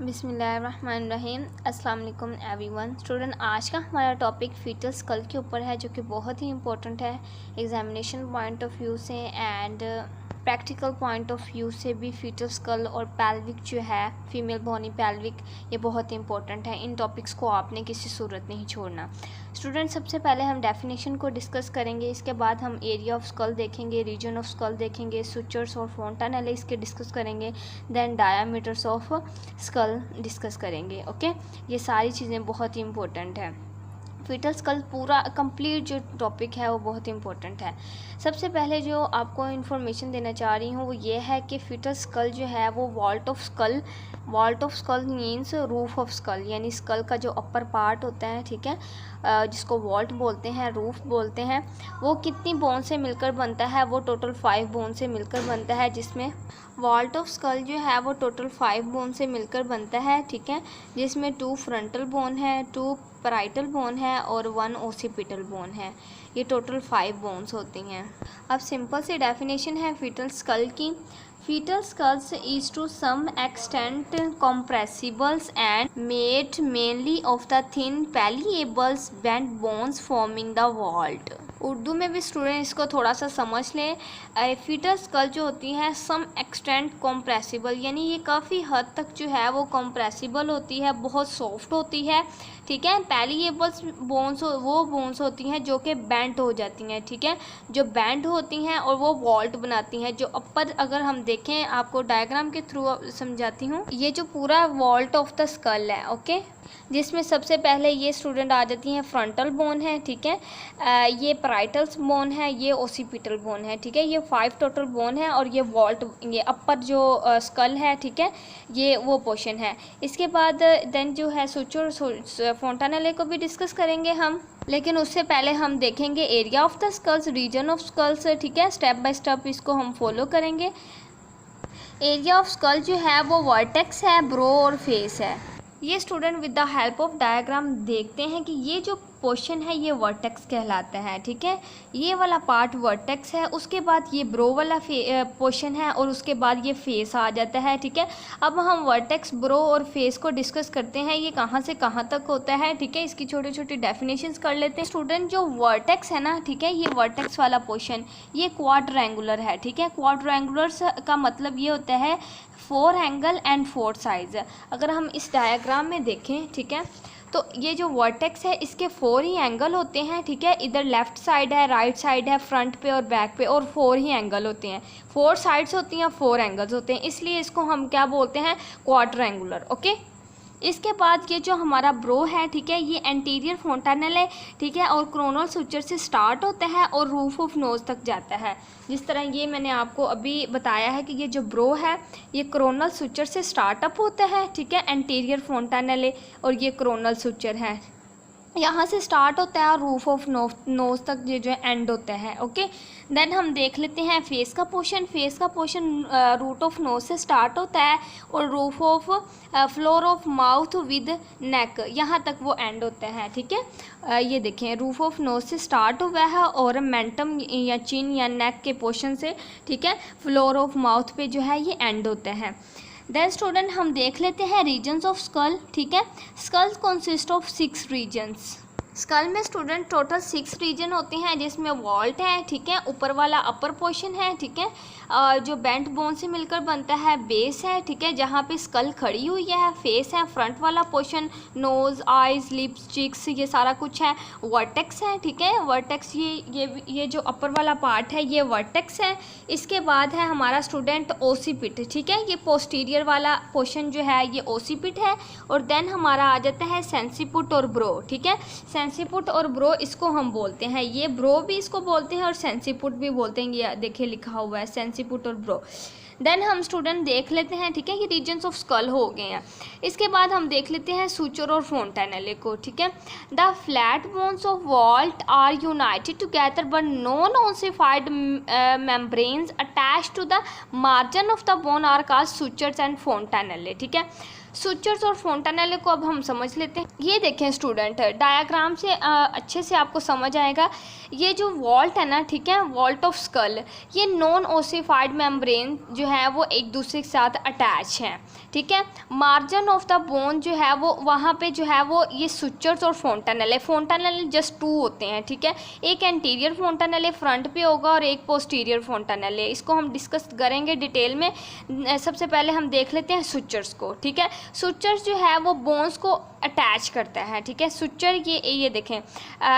बिस्मिल्लाहिर्रहमानिर्रहीम। अस्सलाम वालेकुम एवरीवन। स्टूडेंट, आज का हमारा टॉपिक फीटल स्कल के ऊपर है, जो कि बहुत ही इंपॉर्टेंट है एग्जामिनेशन पॉइंट ऑफ व्यू से and practical point of view से भी। फीटल स्कल और पैल्विक जो है, फीमेल बोनी पैल्विक, ये बहुत ही इंपॉर्टेंट है। इन टॉपिक्स को आपने किसी सूरत नहीं छोड़ना। स्टूडेंट, सबसे पहले हम डेफिनेशन को डिस्कस करेंगे, इसके बाद हम एरिया ऑफ स्कल देखेंगे, रीजन ऑफ स्कल देखेंगे, सुचर्स और फोंटानेले इसके डिस्कस करेंगे, then diameters of skull discuss करेंगे। ओके, ये सारी चीज़ें बहुत ही इंपॉर्टेंट है। फीटल स्कल पूरा कंप्लीट जो टॉपिक है वो बहुत इंपॉर्टेंट है। सबसे पहले जो आपको इन्फॉर्मेशन देना चाह रही हूँ वो ये है कि फीटल स्कल जो है वो vault of skull means roof of skull, यानी स्कल का जो अपर पार्ट होता है, ठीक है, जिसको वॉल्ट बोलते हैं, रूफ बोलते हैं, वो कितनी बोन से मिलकर बनता है? वो टोटल 5 बोन से मिलकर बनता है, जिसमें वॉल्ट ऑफ स्कल जो है वो टोटल 5 बोन से मिलकर बनता है, ठीक है, जिसमें 2 फ्रंटल बोन है, 2 पैराइटल बोन है और 1 ओसिपिटल बोन है। ये टोटल 5 बोन्स होती हैं। अब सिंपल सी डेफिनेशन है फीटल स्कल की। Foetal skulls is to some extent compressibles and made mainly of the thin palleable bent bones forming the vault। Urdu में भी स्टूडेंट इसको थोड़ा सा समझ लें। फीटल स्कल जो होती है सम एक्सटेंट कॉम्प्रेसिबल, यानी ये काफ़ी हद तक जो है वो कॉम्प्रेसिबल होती है, बहुत सॉफ्ट होती है, ठीक है। पैलिएबल्स बोन्स वो बोन्स होती हैं जो कि बेंट हो जाती हैं, ठीक है, जो बेंट होती हैं और वो वॉल्ट बनाती हैं। जो अपर, अगर हम देखें, आपको डायग्राम के थ्रू समझाती हूँ, ये जो पूरा वॉल्ट ऑफ द स्कल है, ओके, जिसमें सबसे पहले ये स्टूडेंट आ जाती हैं फ्रंटल बोन है, ठीक है, ये पैराइटल बोन है, ये ओसिपिटल बोन है, ठीक है, ये 5 टोटल बोन है और ये वॉल्ट, ये अपर जो स्कल है, ठीक है, ये वो पोर्शन है। इसके बाद देन जो है सुचर फोंटानेले को भी डिस्कस करेंगे हम, लेकिन उससे पहले हम देखेंगे area of the skulls, region of skulls, ठीक है, स्टेप बाय स्टेप इसको हम फॉलो करेंगे। एरिया ऑफ स्कल जो है वो वर्टेक्स है, ब्रो और फेस है। ये student with the help of diagram देखते हैं कि ये जो पोर्शन है ये वर्टेक्स कहलाता है, ठीक है, ये वाला पार्ट वर्टेक्स है, उसके बाद ये ब्रो वाला पोर्शन है और उसके बाद ये फेस आ जाता है, ठीक है। अब हम वर्टेक्स, ब्रो और फेस को डिस्कस करते हैं, ये कहाँ से कहाँ तक होता है, ठीक है, इसकी छोटी छोटी डेफिनेशंस कर लेते हैं। स्टूडेंट, जो वर्टेक्स है ना, ठीक है, ये वर्टेक्स वाला पोर्शन ये क्वाड्रेंगुलर है, ठीक है। क्वाड्रेंगुलर का मतलब ये होता है 4 एंगल एंड 4 साइड्स। अगर हम इस डायग्राम में देखें, ठीक है, तो ये जो वर्टेक्स है इसके 4 ही एंगल होते हैं, ठीक है, इधर लेफ़्ट साइड है, राइट साइड है, फ्रंट पे और बैक पे, और 4 ही एंगल होते हैं, 4 साइड्स होती हैं, 4 एंगल्स होते हैं, इसलिए इसको हम क्या बोलते हैं? क्वाड्रेंगुलर। ओके, इसके बाद ये जो हमारा ब्रो है, ठीक है, ये एंटीरियर फोंटानेल है, ठीक है, और क्रोनल सुचर से स्टार्ट होता है और रूफ ऑफ नोज तक जाता है। जिस तरह ये मैंने आपको अभी बताया है कि ये जो ब्रो है ये क्रोनल सुचर से स्टार्टअप होता है, ठीक है, एंटीरियर फोंटानेल और ये क्रोनल सुचर है, यहाँ से स्टार्ट होता है और रूफ ऑफ नोज तक ये जो एंड होता है। ओके, देन हम देख लेते हैं फेस का पोर्शन। फेस का पोर्शन रूट ऑफ नोज से स्टार्ट होता है और roof of floor of mouth with neck, यहाँ तक वो एंड होता है, ठीक है। ये देखें, रूफ ऑफ नोज से स्टार्ट हुआ है और मेंटम या चिन या नेक के पोर्शन से, ठीक है, फ्लोर ऑफ माउथ पे जो है ये एंड होता है। देन स्टूडेंट, हम देख लेते हैं रीजन्स ऑफ स्कल, ठीक है। Skull consist of 6 regions. Skull में स्टूडेंट टोटल 6 रीजन होते हैं, जिसमें वॉल्ट है, ठीक है, ऊपर वाला अपर पोर्शन है, ठीक है, जो बेंट बोन से मिलकर बनता है, बेस है, ठीक है, जहाँ पे स्कल खड़ी हुई है, फेस है, फ्रंट वाला portion, nose, eyes, lips, cheeks, ये सारा कुछ है, वर्टेक्स है, ठीक है, वर्टेक्स ये जो अपर वाला पार्ट है ये वर्टेक्स है। इसके बाद है हमारा स्टूडेंट ओसिपिट, ठीक है, ये पोस्टीरियर वाला पोर्शन जो है ये ओसिपिट है, और देन हमारा आ जाता है सेंसिपुट और ब्रो, ठीक है। सेंसिपुट और ब्रो इसको हम बोलते हैं, ये ब्रो भी इसको बोलते हैं और सेंसिपुट भी बोलते हैं, ये देखिए लिखा हुआ है सेंसिपुट और ब्रो। देन हम स्टूडेंट देख लेते हैं, ठीक है, ये रीजन्स ऑफ स्कल हो गए हैं। इसके बाद हम देख लेते हैं सुचर और फोंटानेले को, ठीक है। The flat bones of vault are united together but non ossified membranes attach to the margin of the bone are called sutures and fontanelle, ठीक है। सुचर्स और फोंटानेले को अब हम समझ लेते हैं। ये देखें स्टूडेंट, डायग्राम से अच्छे से आपको समझ आएगा। ये जो वॉल्ट है ना, ठीक है, वॉल्ट ऑफ स्कल, ये नॉन ओसिफाइड मेम्ब्रेन जो है वो एक दूसरे के साथ अटैच हैं, ठीक है। मार्जिन ऑफ द बोन जो है वो वहाँ पे जो है वो ये सुचर्स और फोंटानेले, फोंटानेले जस्ट 2 होते हैं, ठीक है। एक एंटीरियर फोंटानेले फ्रंट पे होगा और एक पोस्टीरियर फोंटानेले, इसको हम डिस्कस करेंगे डिटेल में। सबसे पहले हम देख लेते हैं सुचर्स को, ठीक है। सुचर्स जो है वो बोन्स को अटैच करता है, ठीक है। सुचर ये देखें,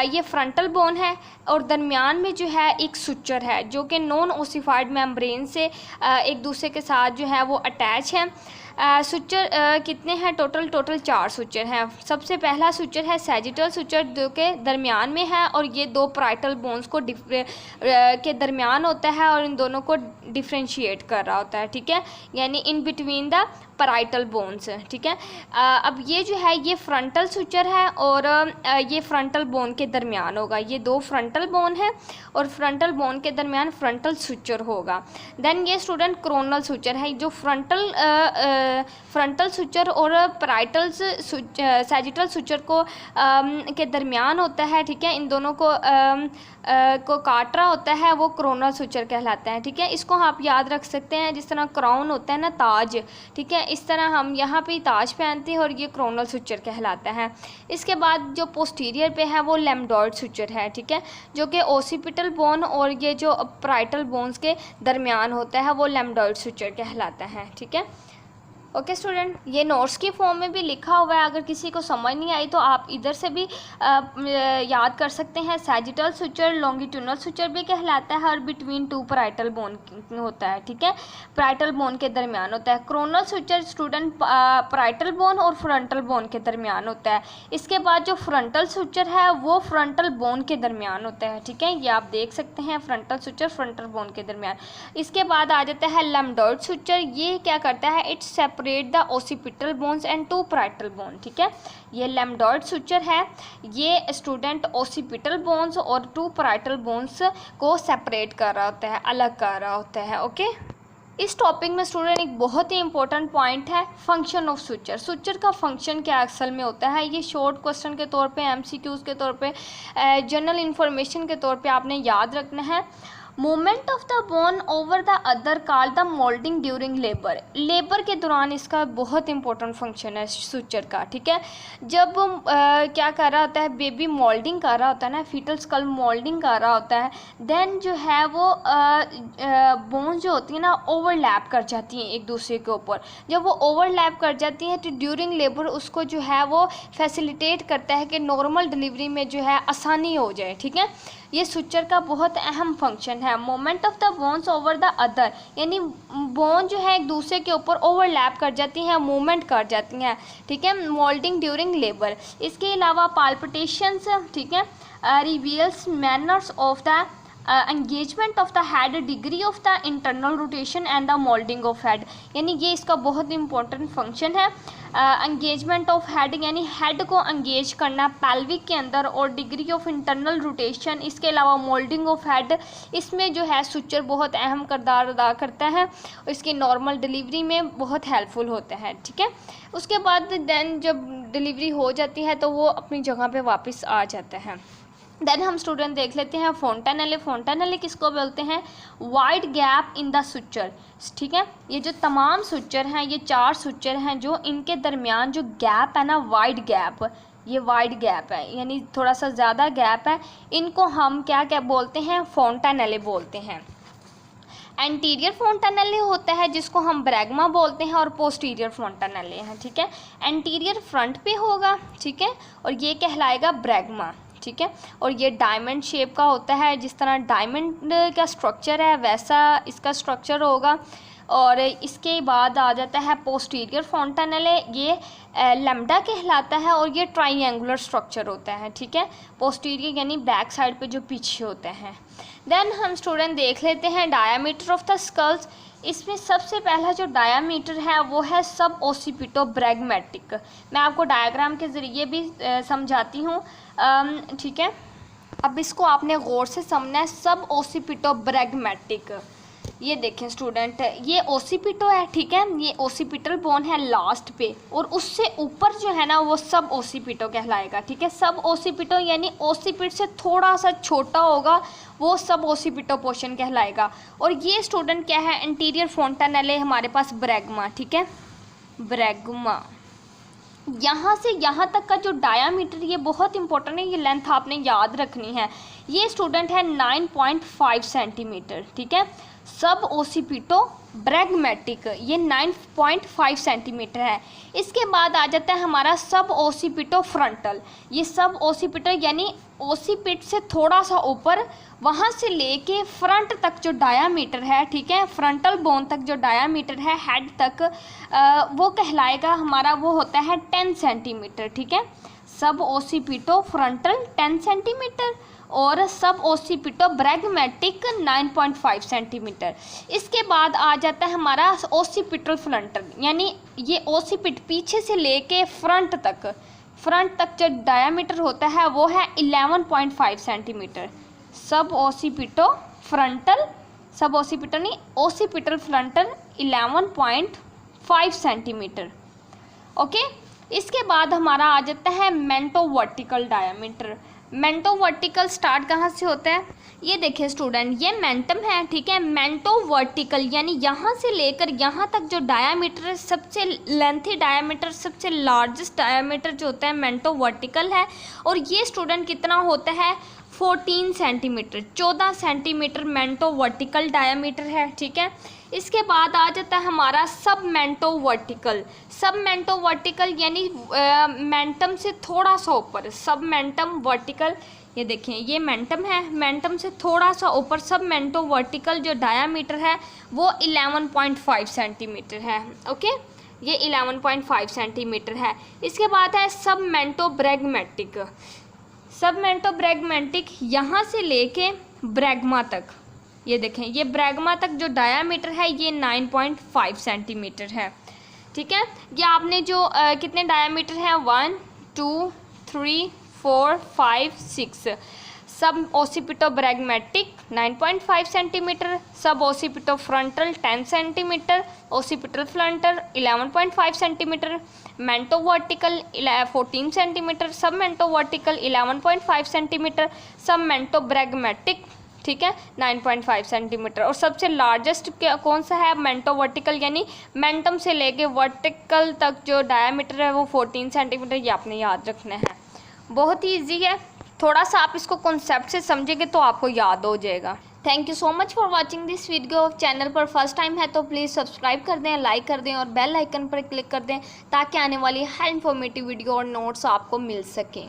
ये फ्रंटल बोन है और दरमियान में जो है एक सुचर है जो कि नॉन ओसिफाइड मेम्ब्रेन से एक दूसरे के साथ जो है वो अटैच है। सुचर कितने हैं टोटल 4 सुचर हैं। सबसे पहला सुचर है सैजिटल सुचर जो कि दरमियान में है और ये 2 पैराइटल बोन्स को के दरमियान होता है और इन दोनों को डिफ्रेंशिएट कर रहा होता है, ठीक है, यानी in between the parietal bones, ठीक है। अब ये जो है ये फ्रंटल सुचर है और ये फ्रंटल बोन के दरमियान होगा। ये 2 फ्रंटल बोन है और फ्रंटल बोन के दरमियान फ्रंटल सुचर होगा। देन ये स्टूडेंट क्रोनल सुचर है जो फ्रंटल सुचर और पैराइटल सैजिटल सुचर को के दरमियान होता है, ठीक है। इन दोनों को काट रहा होता है, वो क्रोनल सुचर कहलाता है, ठीक है। इसको आप याद रख सकते हैं, जिस तरह क्राउन होता है ना, ताज, ठीक है, इस तरह हम यहाँ पे ताज पहनते हैं और ये क्रोनल सुचर कहलाता है। इसके बाद जो पोस्टीरियर पे है वो लैम्डॉइड सुचर है, ठीक है, जो कि ओसिपिटल बोन और ये जो पैराइटल बोन्स के दरमियान होता है वो लैम्डॉइड सुचर कहलाता है, ठीक है। ओके स्टूडेंट, ये नोट्स की फॉर्म में भी लिखा हुआ है, अगर किसी को समझ नहीं आई तो आप इधर से भी याद कर सकते हैं। सैजिटल सुचर लॉन्गिट्यूडनल सुचर भी कहलाता है और बिटवीन 2 पैराइटल बोन होता है, ठीक है, पैराइटल बोन के दरमियान होता है। Coronal suture student parietal bone और फ्रंटल बोन के दरमियान होता है। इसके बाद जो फ्रंटल सुचर है वो फ्रंटल बोन के दरमियान होता है, ठीक है, ये आप देख सकते हैं, फ्रंटल सुचर फ्रंटल बोन के दरमियान। इसके बाद आ जाता है लैम्डॉइड सुचर, ये क्या करता है, it separate the occipital bones and 2 parietal bone, ठीक है। ये लैम्डॉइड सुचर है, ये स्टूडेंट ओसिपिटल बोन्स और 2 पैराइटल बोन्स को सेपरेट कर रहा होता है, अलग कर रहा होता है। ओके, इस टॉपिक में स्टूडेंट एक बहुत ही इंपॉर्टेंट पॉइंट है फंक्शन ऑफ सुचर। सुचर का फंक्शन क्या असल में होता है, ये शॉर्ट क्वेश्चन के तौर पे, एमसीक्यूज़ के तौर पे, जनरल इंफॉर्मेशन के तौर पे आपने याद रखना है। Movement of the bone over the other called the moulding during labour. Labour के दौरान इसका बहुत इंपॉर्टेंट फंक्शन है सुचर का, ठीक है। जब क्या कर रहा होता है, बेबी मोल्डिंग कर रहा होता है ना, फीटल स्कल मोल्डिंग कर रहा होता है, देन जो है वो बोन जो होती है ना ओवरलैप कर जाती हैं एक दूसरे के ऊपर। जब वो ओवरलैप कर जाती हैं तो ड्यूरिंग लेबर उसको जो है वो फैसिलिटेट करता है कि नॉर्मल डिलीवरी में जो है आसानी हो जाए, ठीक है। ये सुचर का बहुत अहम फंक्शन है। Moment of the bones over the other, यानी बोन जो है एक दूसरे के ऊपर ओवरलैप कर जाती हैं, मूवमेंट कर जाती हैं, ठीक है, मोल्डिंग ड्यूरिंग लेबर। इसके अलावा पाल्पिटेशंस, ठीक है, reveals manners of the engagement of the head, degree of the internal rotation and the molding of head, यानी ये इसका बहुत इंपॉर्टेंट फंक्शन है। एंगेजमेंट ऑफ हेड यानी हेड को एंगेज करना पेल्विक के अंदर, और डिग्री ऑफ इंटरनल रोटेशन, इसके अलावा मोल्डिंग ऑफ हेड, इसमें जो है सुचर बहुत अहम किरदार अदा करता है और इसकी नॉर्मल डिलीवरी में बहुत हेल्पफुल होता है, ठीक है। उसके बाद देन जब डिलीवरी हो जाती है तो वो अपनी जगह पे वापस आ जाता है। देन हम स्टूडेंट देख लेते हैं फोंटानेले। फोंटानेले किसको बोलते हैं, wide gap in the suture, ठीक है। ये जो तमाम सुचर हैं, ये 4 सुचर हैं, जो इनके दरमियान जो गैप है ना, वाइड गैप, ये वाइड गैप है, यानी थोड़ा सा ज़्यादा गैप है, इनको हम क्या क्या बोलते हैं, फोंटानेले बोलते हैं। एंटीरियर फोंटानेले होता है जिसको हम ब्रैगमा बोलते हैं, और पोस्टीरियर फोंटानेले हैं, ठीक है। एंटीरियर फ्रंट पे होगा, ठीक है, और ये कहलाएगा ब्रैगमा, ठीक है। और ये डायमंड शेप का होता है, जिस तरह डायमंड का स्ट्रक्चर है वैसा इसका स्ट्रक्चर होगा। और इसके बाद आ जाता है पोस्टीरियर फोंटानेले, ये लैम्डा कहलाता है और ये ट्राइंगुलर स्ट्रक्चर होता है, ठीक है। पोस्टीरियर यानी बैक साइड पे जो पीछे होते हैं। देन हम स्टूडेंट देख लेते हैं डायामीटर ऑफ द स्कल्स। इसमें सबसे पहला जो डायामीटर है वो है सब ओसिपिटो ब्रैगमेटिक। मैं आपको डायग्राम के ज़रिए भी समझाती हूँ, ठीक है। अब इसको आपने गौर से समझना है, सब ओसिपिटो ब्रैगमेटिक, ये देखें स्टूडेंट, ये ओसिपिटो है, ठीक है, ये ओसिपिटल बोन है लास्ट पे, और उससे ऊपर जो है ना वो सब ओसिपिटो कहलाएगा, ठीक है। सब ओसिपिटो यानी ओसिपिट से थोड़ा सा छोटा होगा वो सब ओसिपिटो पोर्शन कहलाएगा। और ये स्टूडेंट क्या है, इंटीरियर फोंटानेले हमारे पास ब्रैगमा, ठीक है, ब्रैगमा। यहाँ से यहाँ तक का जो डायामीटर, ये बहुत इंपॉर्टेंट है, ये लेंथ आपने याद रखनी है। ये स्टूडेंट है 9.5 सेंटीमीटर, ठीक है। सब ओसिपिटो ब्रैगमेटिक ये 9.5 सेंटीमीटर है। इसके बाद आ जाता है हमारा सब ओसिपिटो फ्रंटल। ये सब ओसिपिटो यानी ओसिपिट से थोड़ा सा ऊपर, वहाँ से लेके फ्रंट तक जो डायामीटर है, ठीक है, फ्रंटल बोन तक जो डायामीटर है हेड तक, वो कहलाएगा हमारा, वो होता है 10 सेंटीमीटर, ठीक है। सब ओसिपिटो फ्रंटल 10 सेंटीमीटर और सब ओसिपिटो ब्रैगमेटिक 9.5 सेंटीमीटर। इसके बाद आ जाता है हमारा ओसिपिटल फ्रंटल, यानी ये ओसिपिट पीछे से लेके फ्रंट तक जो डायामीटर होता है वो है 11.5 सेंटीमीटर। सब ओसिपिटो फ्रंटल, सब ओसिपिटो नहीं, ओसिपिटल फ्रंटल 11.5 सेंटीमीटर, ओके। इसके बाद हमारा आ जाता है मेंटो वर्टिकल डायामीटर। मेंटो वर्टिकल स्टार्ट कहाँ से होता है, ये देखिए स्टूडेंट, ये मेंटम है, ठीक है। मेंटो वर्टिकल यानी यहाँ से लेकर यहाँ तक जो डायामीटर है, सबसे लेंथी डायामीटर, सबसे लार्जेस्ट डायामीटर जो होता है मेंटो वर्टिकल है। और ये स्टूडेंट कितना होता है, 14 centimetre, 14 centimetre mento vertical diameter है, ठीक है। इसके बाद आ जाता है हमारा सब मेंटो वर्टिकल। सब मेंटो वर्टिकल यानी मेंटम से थोड़ा सा ऊपर, सब मेंटम वर्टिकल, ये देखें ये मेंटम है, मेंटम से थोड़ा सा ऊपर सब मेंटो वर्टिकल जो डायामीटर है वो 11.5 सेंटीमीटर है, ओके, ये 11.5 सेंटीमीटर है। इसके बाद है सब मेंटो ब्रैगमेटिक। सब मेंटो ब्रैगमेटिक यहाँ से लेके ब्रैगमा तक, ये देखें ये ब्रैगमा तक जो डायामीटर है ये 9.5 सेंटीमीटर है, ठीक है। ये आपने जो कितने डायामीटर हैं, 1 2 3 4 5 6, सब ओसिपिटो ब्रैगमेटिक 9.5 centimetre, sub occipito frontal 10 centimetre, occipital frontal 11.5 centimetre, mento vertical 14 centimetre, sub mento vertical 11.5 centimetre, sub मेंटो ब्रैगमेटिक, ठीक है, 9.5 सेंटीमीटर। और सबसे लार्जेस्ट कौन सा है, मेंटो वर्टिकल, यानी मेंटम से लेके वर्टिकल तक जो डायामीटर है वो 14 सेंटीमीटर। ये आपने याद रखना है, बहुत ही ईजी है, थोड़ा सा आप इसको कॉन्सेप्ट से समझेंगे तो आपको याद हो जाएगा। Thank you so much for watching this video. Channel पर फर्स्ट टाइम है तो प्लीज़ सब्सक्राइब कर दें, लाइक कर दें और बेल आइकन पर क्लिक कर दें ताकि आने वाली हर इन्फॉर्मेटिव वीडियो और नोट्स आपको मिल सकें।